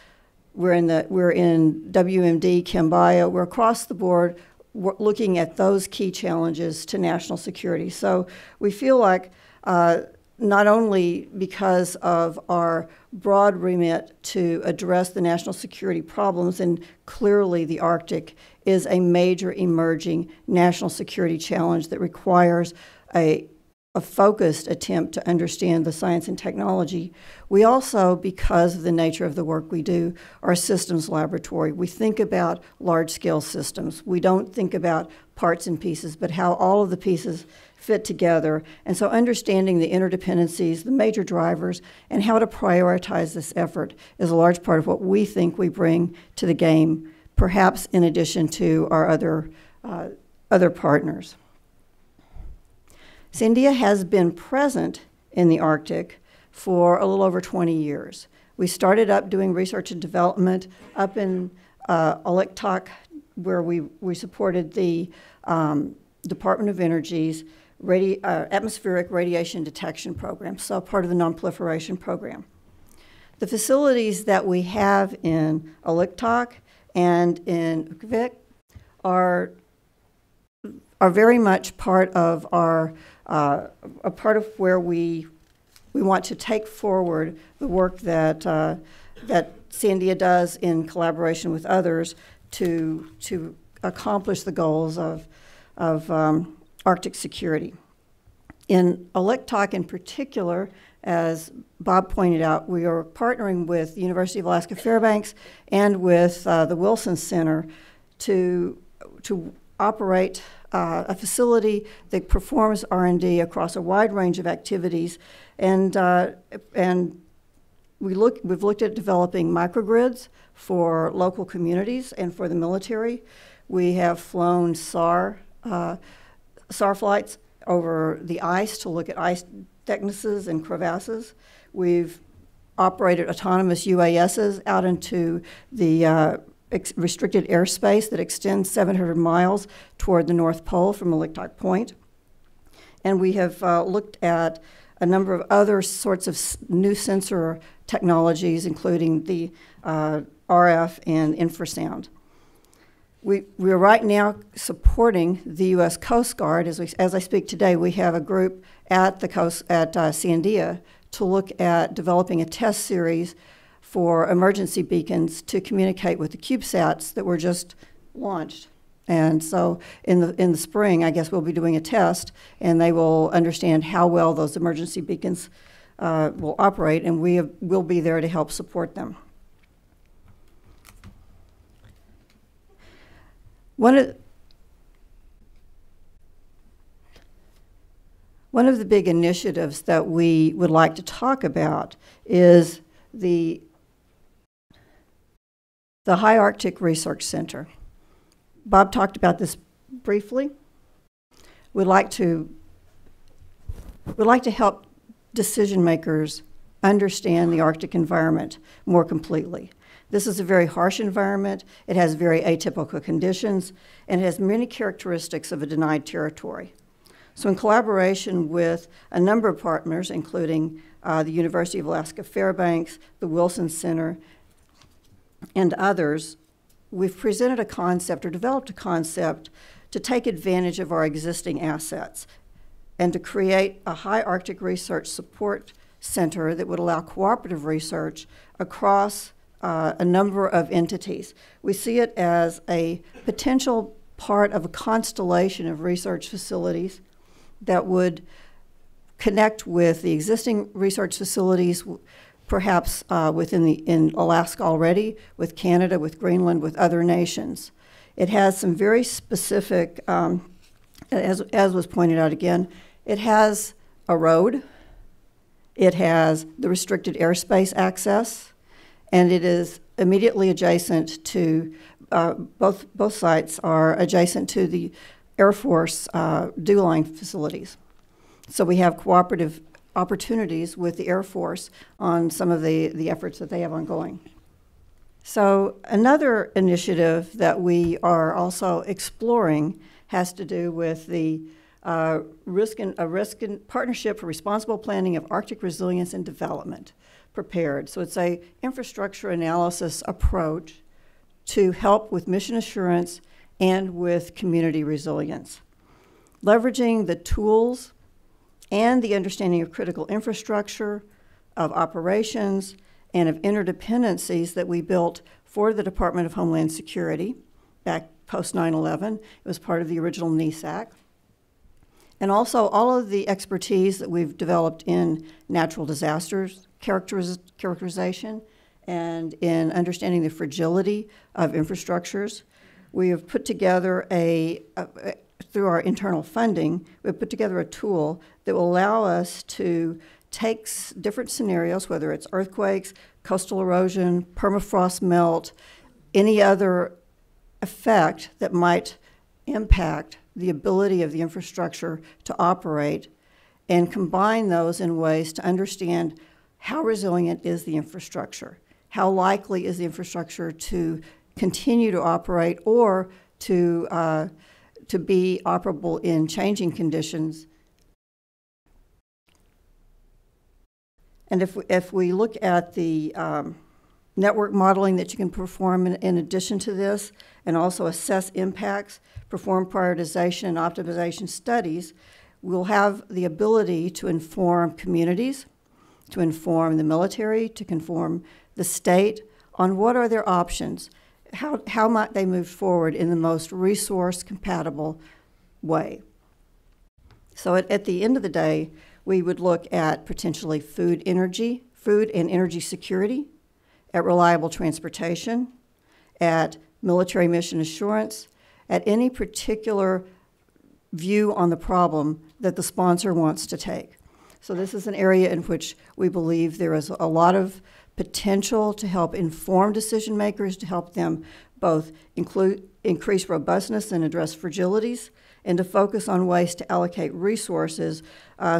We're in WMD, ChemBio. We're across the board looking at those key challenges to national security. So we feel like not only because of our broad remit to address the national security problems, and clearly the Arctic is a major emerging national security challenge that requires a focused attempt to understand the science and technology. We also, because of the nature of the work we do, are a systems laboratory. We think about large-scale systems. We don't think about parts and pieces, but how all of the pieces fit together. And so understanding the interdependencies, the major drivers, and how to prioritize this effort is a large part of what we think we bring to the game, perhaps in addition to our other partners. Sandia has been present in the Arctic for a little over 20 years. We started up doing research and development up in Aliktok, where we supported the Department of Energy's atmospheric radiation detection program, so part of the non-proliferation program. The facilities that we have in Aliktok and in Milankovitch are very much part of our a part of where we want to take forward the work that that Sandia does in collaboration with others to accomplish the goals of Arctic security. In Aliktok in particular, as Bob pointed out, we are partnering with the University of Alaska Fairbanks and with the Wilson Center to operate a facility that performs R&D across a wide range of activities, and we've looked at developing microgrids for local communities and for the military. We have flown SAR flights over the ice to look at ice thicknesses and crevasses. We've operated autonomous UASs out into the restricted airspace that extends 700 miles toward the North Pole from Aliktok Point. And we have looked at a number of other sorts of new sensor technologies, including the RF and infrasound. We are right now supporting the U.S. Coast Guard. As I speak today, we have a group at Sandia to look at developing a test series for emergency beacons to communicate with the CubeSats that were just launched. And so in the spring, I guess we'll be doing a test, and they will understand how well those emergency beacons will operate, and we'll be there to help support them. One of the big initiatives that we would like to talk about is the High Arctic Research Center. Bob talked about this briefly. We'd like to help decision makers understand the Arctic environment more completely. This is a very harsh environment. It has very atypical conditions, and it has many characteristics of a denied territory. So in collaboration with a number of partners, including the University of Alaska Fairbanks, the Wilson Center, and others, we've presented a concept or developed a concept to take advantage of our existing assets and to create a high Arctic research support center that would allow cooperative research across a number of entities. We see it as a potential part of a constellation of research facilities that would connect with the existing research facilities, perhaps in Alaska already, with Canada, with Greenland, with other nations. It has some very specific, as was pointed out again, it has a road, it has the restricted airspace access, and it is immediately adjacent to, both sites are adjacent to the Air Force dew-line facilities. So we have cooperative opportunities with the Air Force on some of the efforts that they have ongoing. So another initiative that we are also exploring has to do with the Partnership for Responsible Planning of Arctic Resilience and Development, prepared. So it's a infrastructure analysis approach to help with mission assurance and with community resilience. Leveraging the tools and the understanding of critical infrastructure, of operations, and of interdependencies that we built for the Department of Homeland Security back post 9/11. It was part of the original NESAC. And also all of the expertise that we've developed in natural disasters characterization and in understanding the fragility of infrastructures. We have put together through our internal funding, we've put together a tool that will allow us to take different scenarios, whether it's earthquakes, coastal erosion, permafrost melt, any other effect that might impact the ability of the infrastructure to operate and combine those in ways to understand how resilient is the infrastructure, how likely is the infrastructure to continue to operate or to be operable in changing conditions. And if we look at the network modeling that you can perform in addition to this, and also assess impacts, perform prioritization and optimization studies, we'll have the ability to inform communities, to inform the military, to inform the state on what are their options, how might they move forward in the most resource compatible way. So at the end of the day, we would look at potentially food and energy security, at reliable transportation, at military mission assurance, at any particular view on the problem that the sponsor wants to take. So this is an area in which we believe there is a lot of potential to help inform decision makers, to help them both increase robustness and address fragilities, and to focus on ways to allocate resources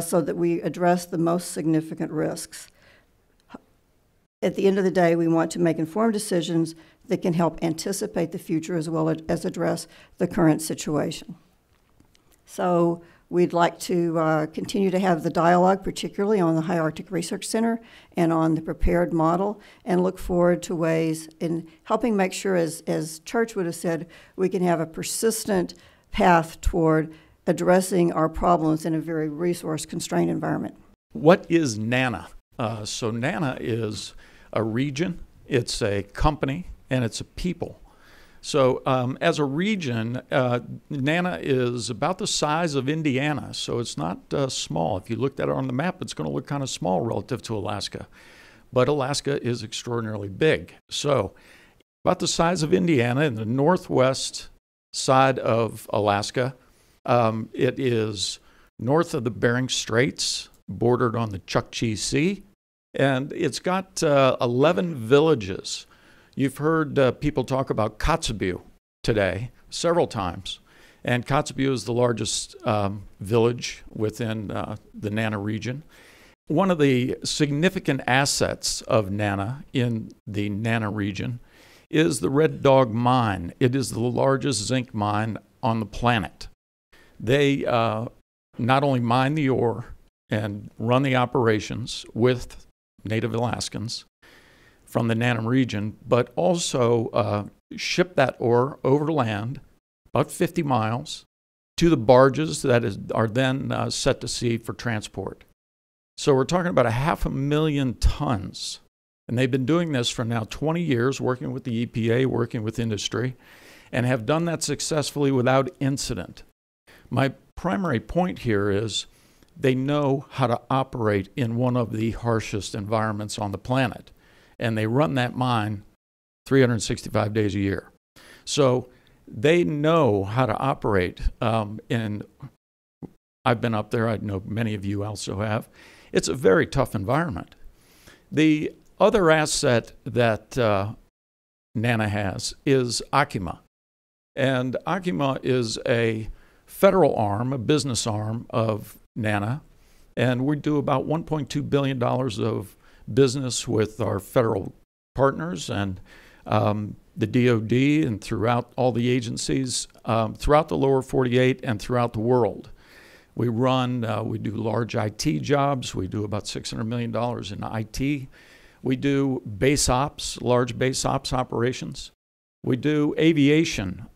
so that we address the most significant risks. At the end of the day, we want to make informed decisions that can help anticipate the future as well as address the current situation. So we'd like to continue to have the dialogue, particularly on the High Arctic Research Center and on the prepared model, and look forward to ways in helping make sure, as Church would have said, we can have a persistent path toward addressing our problems in a very resource-constrained environment. What is NANA? So NANA is a region, it's a company, and it's a people. So as a region, NANA is about the size of Indiana, so it's not small. If you looked at it on the map, it's going to look kind of small relative to Alaska. But Alaska is extraordinarily big. So about the size of Indiana in the northwest side of Alaska. It is north of the Bering Straits, bordered on the Chukchi Sea, and it's got 11 villages. You've heard people talk about Kotzebue today several times, and Kotzebue is the largest village within the NANA region. One of the significant assets of NANA in the NANA region is the Red Dog Mine. It is the largest zinc mine on the planet. They not only mine the ore and run the operations with Native Alaskans from the NANA region, but also ship that ore overland about 50 miles to the barges that are then set to sea for transport. So we're talking about 500,000 tons. And they've been doing this for now 20 years, working with the EPA, working with industry, and have done that successfully without incident. My primary point here is they know how to operate in one of the harshest environments on the planet. And they run that mine 365 days a year. So they know how to operate. And I've been up there. I know many of you also have. It's a very tough environment. The other asset that NANA has is Akima. And Akima is a federal arm, a business arm of NANA. And we do about $1.2 billion of business with our federal partners and the DOD and throughout all the agencies, throughout the lower 48 and throughout the world. We do large IT jobs. We do about $600 million in IT. We do base ops, large base ops operations. We do aviation,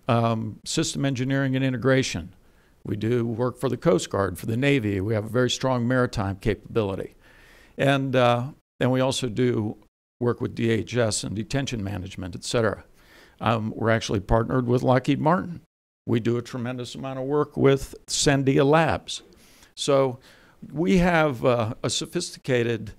system engineering and integration. We do work for the Coast Guard, for the Navy. We have a very strong maritime capability. And we also do work with DHS and detention management, et cetera. We're actually partnered with Lockheed Martin. We do a tremendous amount of work with Sandia Labs. So we have a sophisticated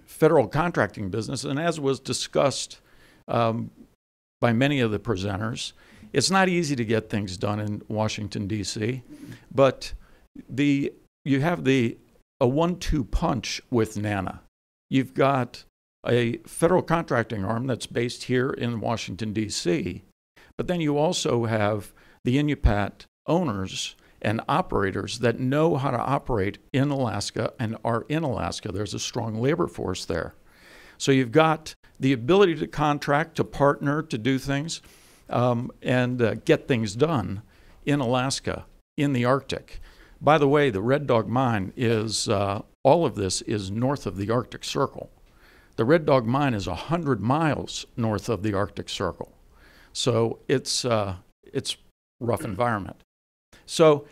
federal contracting business, and as was discussed by many of the presenters, it's not easy to get things done in Washington, D.C., but you have a 1-2 punch with NANA. You've got a federal contracting arm that's based here in Washington, D.C., but then you also have the Inupiat owners and operators that know how to operate in Alaska and are in Alaska. There's a strong labor force there. So you've got the ability to contract, to partner, to do things, and get things done in Alaska, in the Arctic. By the way, the Red Dog Mine is, all of this is north of the Arctic Circle. The Red Dog Mine is 100 miles north of the Arctic Circle. So it's rough environment. So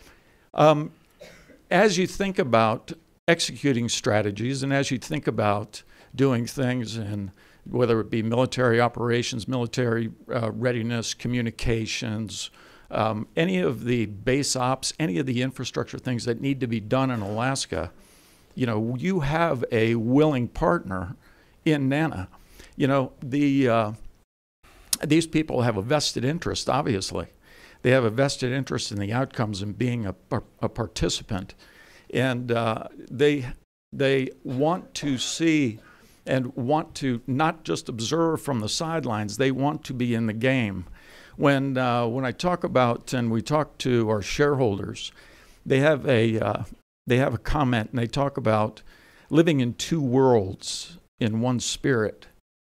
as you think about executing strategies and as you think about doing things, and whether it be military operations, military readiness, communications, any of the base ops, any of the infrastructure things that need to be done in Alaska, you know, you have a willing partner in NANA. You know, these people have a vested interest, obviously. They have a vested interest in the outcomes and being a participant. And they want to see and want to not just observe from the sidelines, they want to be in the game. When I talk about, and we talk to our shareholders, they have a comment, and they talk about living in two worlds in one spirit.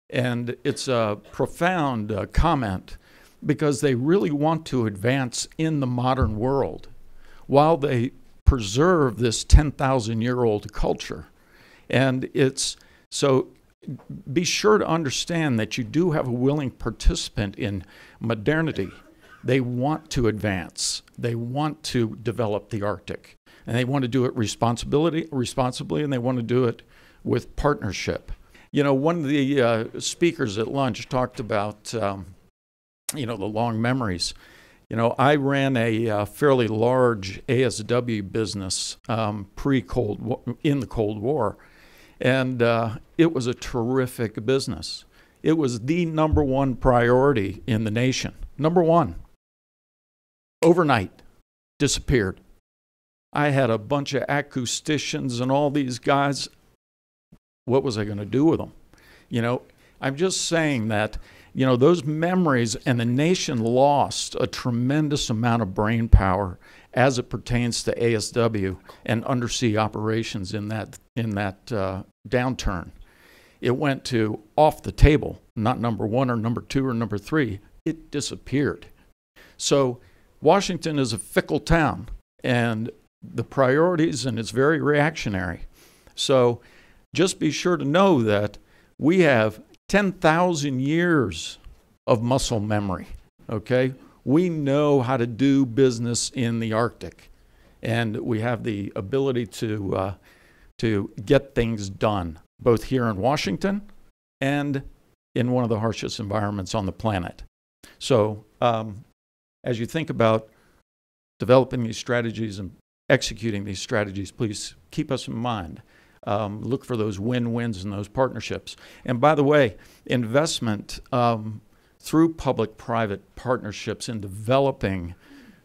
And it's a profound comment, because they really want to advance in the modern world while they preserve this 10,000-year-old culture. And it's, so be sure to understand that you do have a willing participant in modernity. They want to advance. They want to develop the Arctic. And they want to do it responsibly, and they want to do it with partnership. You know, one of the speakers at lunch talked about you know, the long memories. You know, I ran a fairly large ASW business in the Cold War, and it was a terrific business. It was the #1 priority in the nation. #1. Overnight, disappeared. I had a bunch of acousticians and all these guys. What was I going to do with them? You know, I'm just saying that, you know, those memories, and the nation lost a tremendous amount of brain power as it pertains to ASW and undersea operations in that downturn. It went to off the table, not #1 or #2 or #3. It disappeared. So Washington is a fickle town, and the priorities, and it's very reactionary. So just be sure to know that we have 10,000 years of muscle memory, okay? We know how to do business in the Arctic, and we have the ability to get things done, both here in Washington and in one of the harshest environments on the planet. So as you think about developing these strategies and executing these strategies, please keep us in mind. Look for those win-wins and those partnerships. And by the way, investment through public-private partnerships in developing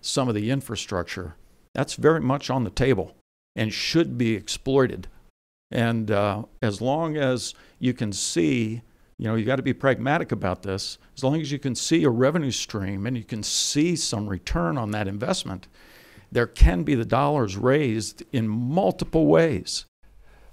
some of the infrastructure, that's very much on the table and should be exploited. And as long as you can see, you know, you got to be pragmatic about this, as long as you can see a revenue stream and you can see some return on that investment, there can be the dollars raised in multiple ways.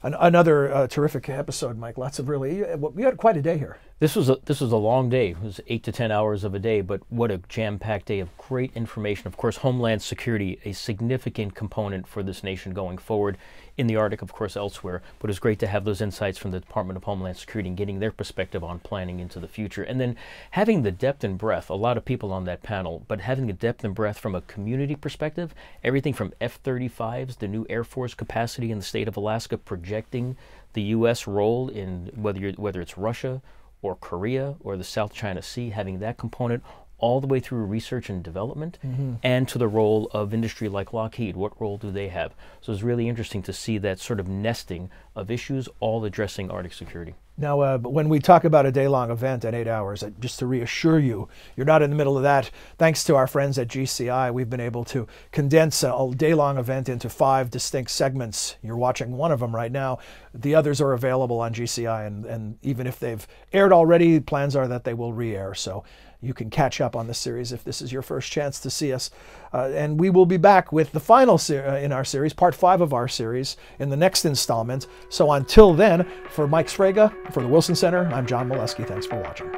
Another terrific episode, Mike. Lots of really, we had quite a day here. This was a long day. It was 8 to 10 hours of a day, but what a jam-packed day of great information. Of course, Homeland Security, a significant component for this nation going forward in the Arctic, of course, elsewhere. But it's great to have those insights from the Department of Homeland Security and getting their perspective on planning into the future. And then having the depth and breadth, a lot of people on that panel, but having the depth and breadth from a community perspective, everything from F-35s, the new Air Force capacity in the state of Alaska, projecting the U.S. role in whether it's Russia or Korea or the South China Sea, having that component all the way through research and development, and to the role of industry like Lockheed. What role do they have? So it's really interesting to see that sort of nesting of issues all addressing Arctic security. Now, when we talk about a day-long event at 8 hours, just to reassure you, you're not in the middle of that. Thanks to our friends at GCI, we've been able to condense a day-long event into 5 distinct segments. You're watching one of them right now. The others are available on GCI, and even if they've aired already, plans are that they will re-air. So you can catch up on the series if this is your first chance to see us. And we will be back with the final in our series, part 5 of our series, in the next installment. So until then, for Mike Sfraga, for the Wilson Center, I'm John Molesky. Thanks for watching.